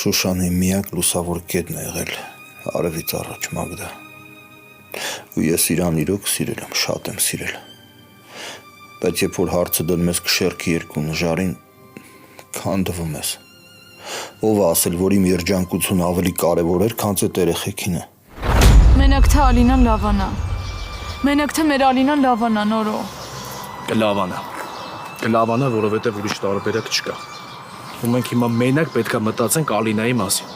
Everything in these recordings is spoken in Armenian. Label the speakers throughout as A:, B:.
A: Շուշանի միակ լուսավոր կետն է եղել արևից առաջ Մագդա։ Ու ես իրան իրոք սիրել եմ, շատ եմ սիրել։ Բայց երբ որ հարցը դնում ես կշեռքի երկու նժարին, քանդվում ես։ Ով է ասել, որ իմ երջանկությունը ավելի կարևոր էր, քան այդ երեխեքինը։
B: Մենակ թե Ալինան լավանա։ Մենակ թե մեր Ալինան լավանա, նորո։
C: Կլավանա, որովհետև ուրիշ տարբերակ չկա։ Ու մենք հիմա մենակ պետք է մտածենք Ալինայի մասին։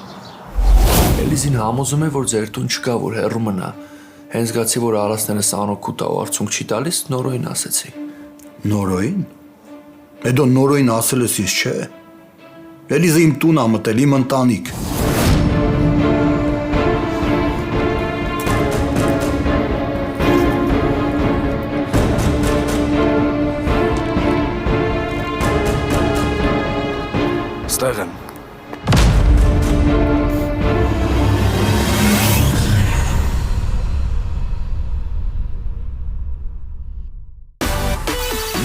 D: Էլիզին համոզում է, որ ձեր տուն չկա, որ հեռու մնա։ Հենց զգացի, որ Արասնենը սանոք ու տա ու արդյունք չի տալիս, Նորոյին ասեցի։
A: Նորոյին։ Հետո Նորոյին ասել ես ես, չէ։ Էլիզը իմ տուն ա մտել, իմ ընտանիք։
C: Ստեղ եմ։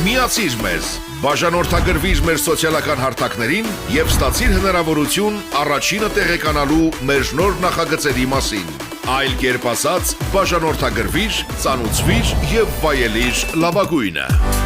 E: Միացիր մեզ, բաժանորդագրվիր մեր սոցիալական հարթակներին և ստացիր հնարավորություն առաջինը տեղեկանալու մեր նոր նախագծերի մասին։ Այլ կերպ ասած, բաժանորդագրվիր, ծանուցվիր և վայելիր լավագույնը։